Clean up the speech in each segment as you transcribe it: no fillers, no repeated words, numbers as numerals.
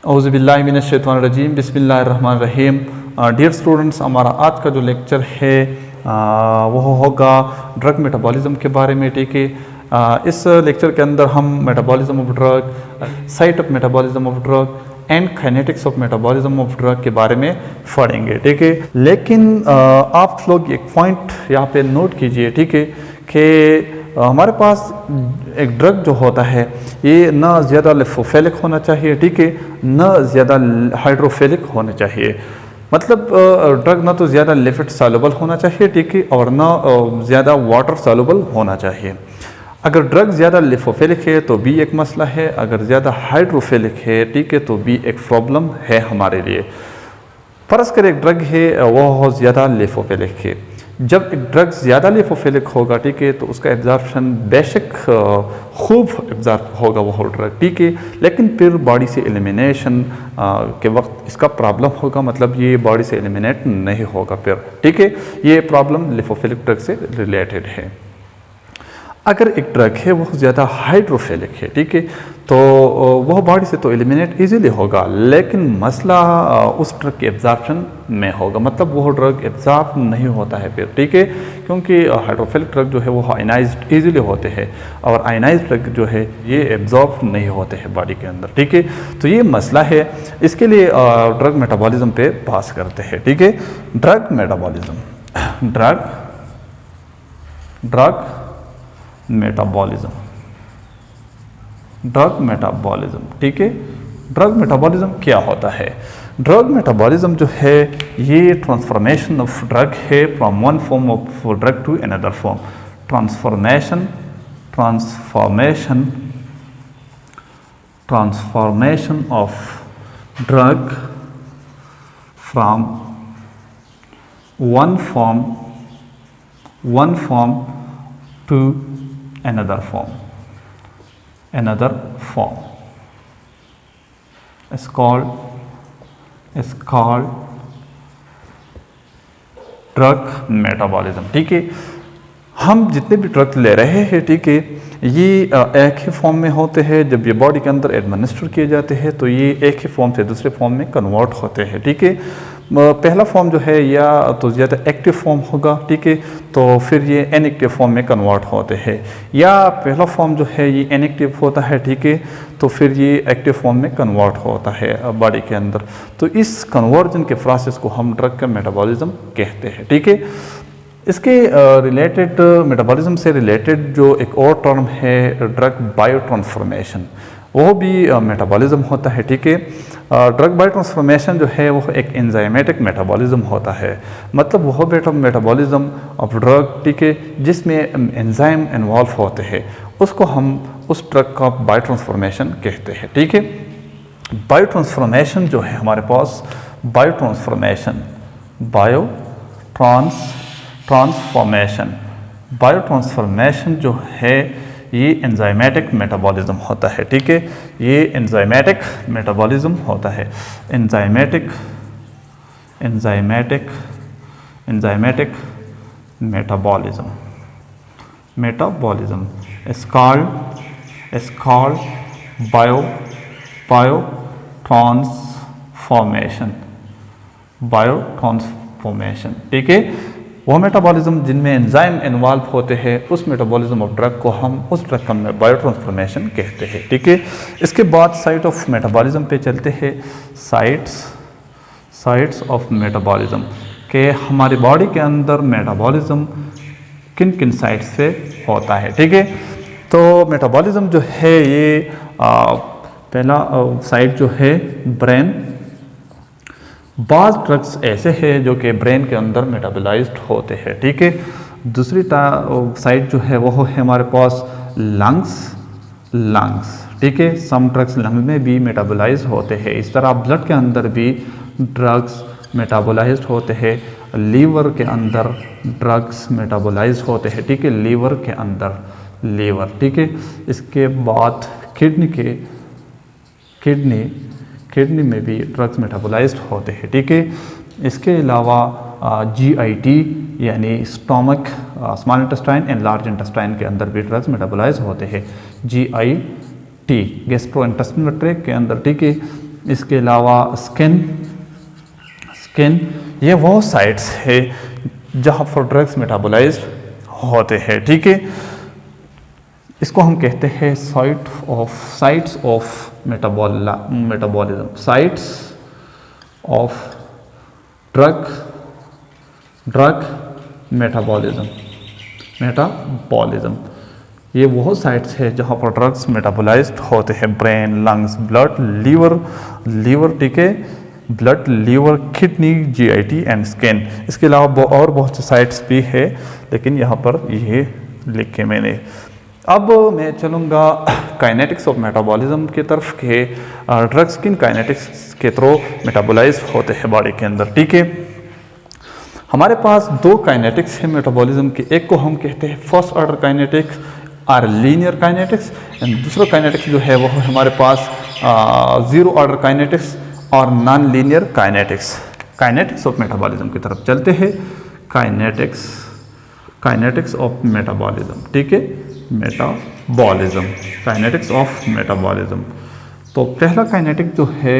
औज़ुबिल्लाहिमिनश्शैतानिर्रजीम बिस्मिल्लाहिर्रहमानिर्रहीम। Dear students, हमारा आज का जो लेक्चर है वह होगा ड्रग मेटाबॉलिज्म के बारे में। ठीक है, इस लेक्चर के अंदर हम metabolism of drug, site of metabolism of drug and kinetics of metabolism of drug के बारे में पढ़ेंगे। ठीक है, लेकिन आप लोग एक पॉइंट यहाँ पे नोट कीजिए। ठीक है कि हमारे पास एक ड्रग जो होता है ये ना ज़्यादा लिपोफिलिक होना चाहिए, ठीक है, ना ज़्यादा हाइड्रोफिलिक होना चाहिए। मतलब ड्रग ना तो ज़्यादा लिपिड सॉल्युबल होना चाहिए, ठीक है, और ना ज़्यादा वाटर सॉल्युबल होना चाहिए। अगर ड्रग ज़्यादा लिपोफिलिक है तो भी एक मसला है, अगर ज़्यादा हाइड्रोफिलिक है, ठीक है, तो भी एक प्रॉब्लम है हमारे लिए। फ़र्ज़ कर एक ड्रग है वह ज़्यादा लिपोफिलिक है। जब एक ड्रग ज़्यादा लिपोफिलिक होगा, ठीक है, तो उसका एब्जॉर्प्शन बेशक खूब एब्जॉर्ब होगा वह ड्रग, ठीक है, लेकिन फिर बॉडी से एलिमिनेशन के वक्त इसका प्रॉब्लम होगा। मतलब ये बॉडी से एलिमिनेट नहीं होगा फिर, ठीक है। ये प्रॉब्लम लिपोफिलिक ड्रग से रिलेटेड है। अगर एक ड्रग है वह ज़्यादा हाइड्रोफिलिक है, ठीक है, तो वह बॉडी से तो एलिमिनेट इजीली होगा, लेकिन मसला उस ड्रग के एब्जॉर्प्शन में होगा। मतलब वह ड्रग एब्जॉर्ब नहीं होता है फिर, ठीक है, क्योंकि हाइड्रोफिलिक ड्रग जो है वो आयनाइज्ड इजीली होते हैं और आयनाइज्ड ड्रग जो है ये एब्जॉर्ब नहीं होते हैं बॉडी के अंदर, ठीक है। तो ये मसला है, इसके लिए ड्रग मेटाबॉलिज्म पे पास करते हैं, ठीक है। Drug metabolism, drug metabolism, drug metabolism, ठीक है। ड्रग मेटाबॉलिज्म क्या होता है? ड्रग मेटाबॉलिज्म जो है ये ट्रांसफॉर्मेशन ऑफ ड्रग है from one form of drug to another form. Transformation of drug from one form to another form is called drug metabolism, ठीक है। हम जितने भी ड्रग्स ले रहे हैं, ठीक है, ये एक ही फॉर्म में होते हैं। जब ये बॉडी के अंदर एडमिनिस्टर किए जाते हैं तो ये एक ही फॉर्म से दूसरे फॉर्म में कन्वर्ट होते हैं, ठीक है। पहला फॉर्म जो है या तो ज़्यादा एक्टिव फॉर्म होगा, ठीक है, तो फिर ये इनएक्टिव फॉर्म में कन्वर्ट होते हैं, या पहला फॉर्म जो है ये इनएक्टिव होता है, ठीक है, तो फिर ये एक्टिव फॉर्म में कन्वर्ट होता है बॉडी के अंदर। तो इस कन्वर्जन के प्रोसेस को हम ड्रग का मेटाबॉलिज्म कहते हैं, ठीक है। इसके रिलेटेड मेटाबॉलिज्म से रिलेटेड जो एक और टर्म है ड्रग बायो ट्रांसफॉर्मेशन, वो भी मेटाबॉलिज्म होता है, ठीक है। ड्रग बायो ट्रांसफॉर्मेशन जो है वो एक एंजाइमेटिक मेटाबॉलिज्म होता है। मतलब वह मेटाबॉलिज्म ऑफ ड्रग, ठीक है, जिसमें एंजाइम इन्वॉल्व होते हैं, उसको हम उस ड्रग का बायो ट्रांसफॉर्मेशन कहते हैं, ठीक है। बायो ट्रांसफॉर्मेशन जो है हमारे पास बायो ट्रांसफॉर्मेशन जो है ये एंजाइमेटिक मेटाबॉलिज्म होता है, ठीक है। ये एंजाइमेटिक मेटाबॉलिज्म होता है। Enzymatic metabolism is called bio transformation, ठीक है। वो मेटाबॉलिज्म जिनमें एंजाइम इन्वॉल्व होते हैं, उस मेटाबॉलिज्म ऑफ ड्रग को हम उस ड्रग का बायो ट्रांसफॉर्मेशन कहते हैं, ठीक है। इसके बाद साइट ऑफ मेटाबॉलिज्म पे चलते हैं। साइट्स ऑफ मेटाबॉलिज्म के हमारी बॉडी के अंदर मेटाबॉलिज्म किन किन साइट्स से होता है, ठीक है। तो मेटाबॉलिज्म जो है ये पहला साइट जो है ब्रेन। बाज़ ड्रग्स ऐसे हैं जो कि ब्रेन के अंदर मेटाबोलाइज्ड होते हैं, ठीक है। दूसरी साइड जो है वो है हमारे पास लंग्स, ठीक है। सम ड्रग्स लंग में भी मेटाबोलाइज होते हैं। इस तरह ब्लड के अंदर भी ड्रग्स मेटाबोलाइज्ड होते हैं। लीवर के अंदर ड्रग्स मेटाबोलाइज होते हैं, ठीक है, लीवर के अंदर, ठीक है। इसके बाद किडनी में भी ड्रग्स मेटाबोलाइज्ड होते हैं, ठीक है। इसके अलावा GIT यानी stomach, small intestine and large intestine के अंदर भी ड्रग्स मेटाबोलाइज होते हैं। GIT गैस्ट्रोइंटेस्टिनल ट्रैक्ट के अंदर, ठीक है। इसके अलावा स्किन, ये वो साइट्स है जहाँ पर ड्रग्स मेटाबोलाइज होते हैं, ठीक है। इसको हम कहते हैं sites of metabolism, sites of drug metabolism. ये वो साइट्स है जहाँ पर ड्रग्स मेटाबोलाइज्ड होते हैं। ब्रेन, लंग्स, ब्लड, लीवर, ठीक है, blood, liver, kidney, GIT and skin. इसके अलावा और बहुत से साइट्स भी है, लेकिन यहाँ पर ये लिखे मैंने। अब मैं चलूँगा काइनेटिक्स ऑफ मेटाबॉलिज्म की तरफ के ड्रग्स किन काइनेटिक्स के थ्रू मेटाबोलाइज होते हैं बॉडी के अंदर, ठीक है। हमारे पास दो काइनेटिक्स है मेटाबॉलिज्म के, एक को हम कहते हैं फर्स्ट ऑर्डर काइनेटिक्स और लीनियर काइनेटिक्स, एंड दूसरा काइनेटिक्स जो है वो हमारे पास जीरो ऑर्डर काइनेटिक्स और non linear kinetics of metabolism की तरफ चलते हैं। काइनेटिक्स ऑफ मेटाबॉलिज्म, ठीक है, काइनेटिक्स ऑफ मेटाबॉलिज्म। तो पहला काइनेटिक जो है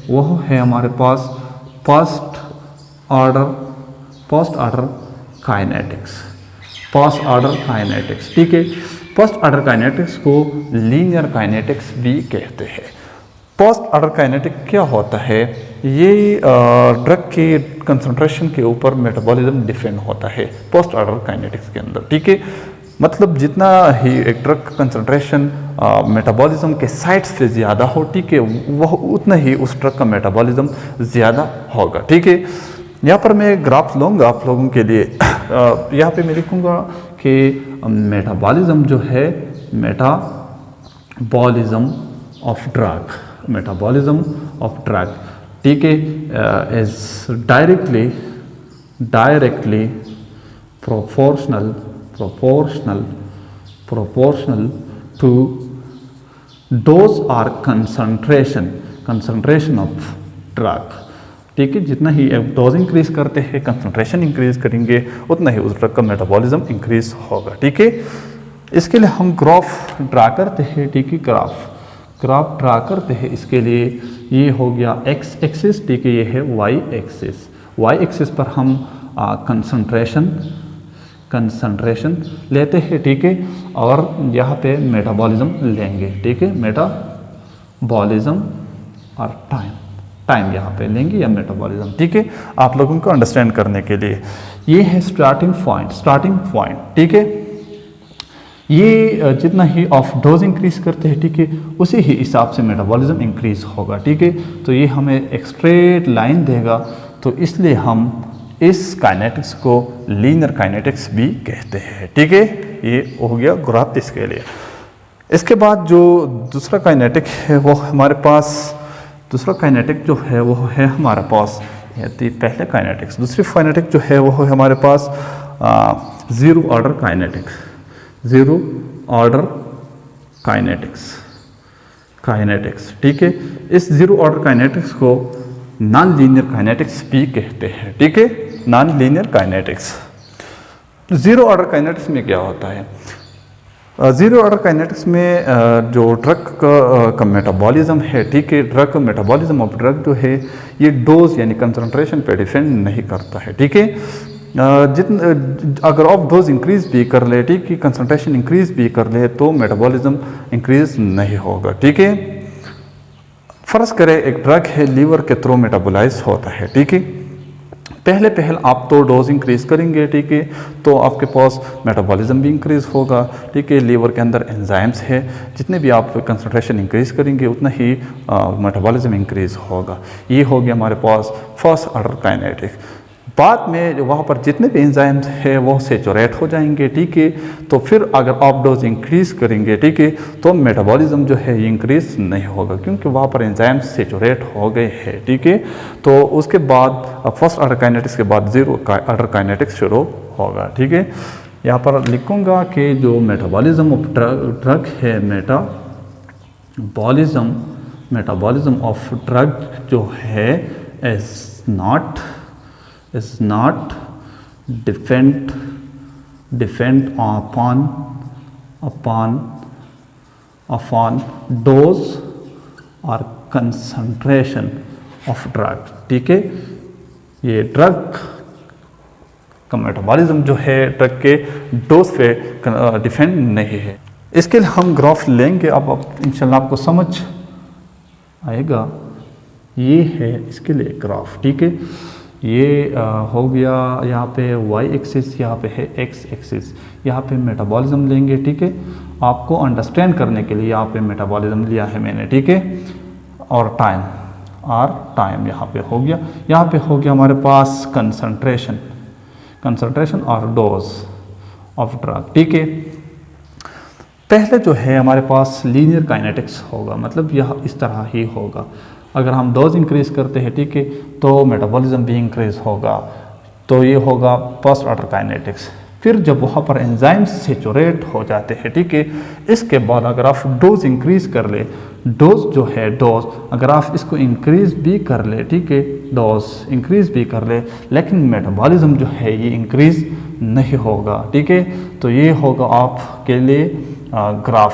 वह है हमारे पास फर्स्ट ऑर्डर काइनेटिक्स, ठीक है। फर्स्ट ऑर्डर काइनेटिक्स को लीनियर काइनेटिक्स भी कहते हैं। फर्स्ट ऑर्डर काइनेटिक क्या होता है? ये ड्रग के कंसंट्रेशन के ऊपर मेटाबॉलिज्म डिपेंड होता है फर्स्ट ऑर्डर काइनेटिक्स के अंदर, ठीक है। मतलब जितना ही एक ड्रग का कंसंट्रेशन मेटाबॉलिज्म के साइट्स पे ज़्यादा हो, ठीक है, वह उतना ही उस ड्रग का मेटाबॉलिज्म ज़्यादा होगा, ठीक है। यहाँ पर मैं ग्राफ लूँगा आप लोगों के लिए। यहाँ पे मैं लिखूँगा कि मेटाबॉलिज्म जो है, मेटाबॉलिज्म ऑफ ड्रग, ठीक है, is directly proportional to dose or concentration of drug, ठीक है। जितना ही डोज इंक्रीज करते हैं, कंसंट्रेशन इंक्रीज करेंगे, उतना ही उस ड्रग का मेटाबॉलिज्म इंक्रीज होगा, ठीक है। इसके लिए हम ग्राफ ड्रा करते हैं, ठीक है, ग्राफ ड्रा करते हैं। इसके लिए ये हो गया एक्स एक्सिस, ठीक है, ये है वाई एक्सिस पर हम कंसंट्रेशन लेते हैं, ठीक है, और यहाँ पे मेटाबॉलिज्म लेंगे, ठीक है, मेटाबॉलिज्म और टाइम यहाँ पे लेंगे या मेटाबॉलिज्म, ठीक है, आप लोगों को अंडरस्टैंड करने के लिए। ये है स्टार्टिंग पॉइंट, ठीक है। ये जितना ही ऑफ डोज इंक्रीज करते हैं, ठीक है, उसी ही हिसाब से मेटाबॉलिज्म इंक्रीज होगा, ठीक है। तो ये हमें एक स्ट्रेट लाइन देगा, तो इसलिए हम इस काइनेटिक्स को लीनियर काइनेटिक्स भी कहते हैं, ठीक है। ये हो गया ग्राफ इसके लिए। इसके बाद जो दूसरा काइनेटिक है वो हमारे पास, हमारे पास पहले काइनेटिक्स, दूसरी काइनेटिक जो है वो है हमारे पास जीरो ऑर्डर काइनेटिक्स, ठीक है। इस जीरो ऑर्डर काइनेटिक्स को नॉन लीनियर काइनेटिक्स भी कहते हैं, ठीक है, non linear kinetics. Zero order kinetics में क्या होता है? जीरो ऑर्डर काइनेटिक्स में जो ड्रग का मेटाबॉलिज्म है, ठीक है, मेटाबॉलिज्म ऑफ ड्रग जो है ये डोज यानी कंसंट्रेशन पे डिपेंड नहीं करता है, ठीक है। अगर ऑफ डोज इंक्रीज भी कर ले, ठीक है, कंसंट्रेशन इंक्रीज भी कर ले, तो मेटाबॉलिज्म इंक्रीज नहीं होगा, ठीक है। फर्ज करें एक ड्रग है, लीवर के थ्रू मेटाबोलाइज होता है, ठीक है। पहले आप तो डोज इंक्रीज करेंगे, ठीक है, तो आपके पास मेटाबॉलिज्म भी इंक्रीज होगा, ठीक है। लीवर के अंदर एंजाइम्स है, जितने भी आप कंसंट्रेशन इंक्रीज करेंगे उतना ही मेटाबॉलिज्म इंक्रीज होगा। ये हो गया हमारे पास फर्स्ट ऑर्डर काइनेटिक। बाद में वहाँ पर जितने भी एंजाइम्स है वो सेचुरेट हो जाएंगे, ठीक है। तो फिर अगर आप डोज इंक्रीज करेंगे, ठीक है, तो मेटाबॉलिज्म जो है इंक्रीज नहीं होगा, क्योंकि वहाँ पर एंजाइम्स सेचुरेट हो गए हैं, ठीक है। तो उसके बाद फर्स्ट ऑर्डर काइनेटिक्स के बाद जीरो ऑर्डर काइनेटिक्स शुरू होगा, ठीक है। यहाँ पर लिखूँगा कि जो मेटाबॉलिज्म ऑफ ड्रग है, मेटाबॉलिज्म ऑफ ड्रग जो है is not depend upon dose or concentration of drug, ठीक है। ये ड्रग का मेटाबॉलिज्म जो है ड्रग के डोज पे डिपेंड नहीं है। इसके लिए हम ग्राफ लेंगे, अब इंशाल्लाह आपको समझ आएगा। ये है इसके लिए ग्राफ, ठीक है। ये हो गया यहाँ पे y एक्सिस, यहाँ पे है x एक्सिस, यहाँ पे मेटाबॉलिज्म लेंगे, ठीक है। आपको अंडरस्टैंड करने के लिए यहाँ पे मेटाबॉलिज्म लिया है मैंने, ठीक है। और टाइम टाइम यहाँ पे हो गया, यहाँ पे हो गया हमारे पास कंसंट्रेशन और डोज ऑफ ड्रग, ठीक है। पहले जो है हमारे पास लीनियर काइनेटिक्स होगा, मतलब यह इस तरह ही होगा। अगर हम डोज इंक्रीज करते हैं, ठीक है, तो मेटाबॉलिज्म भी इंक्रीज होगा, तो ये होगा फर्स्ट ऑर्डर काइनेटिक्स। फिर जब वहाँ पर एंजाइम्स सेचुरेट हो जाते हैं, ठीक है, इसके बाद अगर आप डोज इंक्रीज कर ले, डोज जो है डोज अगर आप इसको इंक्रीज भी कर ले, ठीक है, डोज इंक्रीज भी कर ले, लेकिन मेटाबॉलिज्म जो है ये इंक्रीज नहीं होगा, ठीक है। तो ये होगा आपके लिए ग्राफ,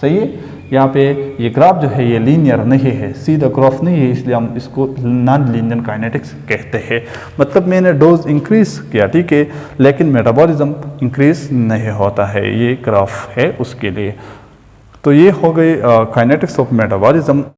सही है। यहाँ पे ये ग्राफ जो है ये लीनियर नहीं है, सीधा ग्राफ नहीं है, इसलिए हम इसको नॉन लीनियर काइनेटिक्स कहते हैं। मतलब मैंने डोज इंक्रीज किया, ठीक है, लेकिन मेटाबॉलिज्म इंक्रीज नहीं होता है, ये ग्राफ है उसके लिए। तो ये हो गई काइनेटिक्स ऑफ मेटाबॉलिज्म।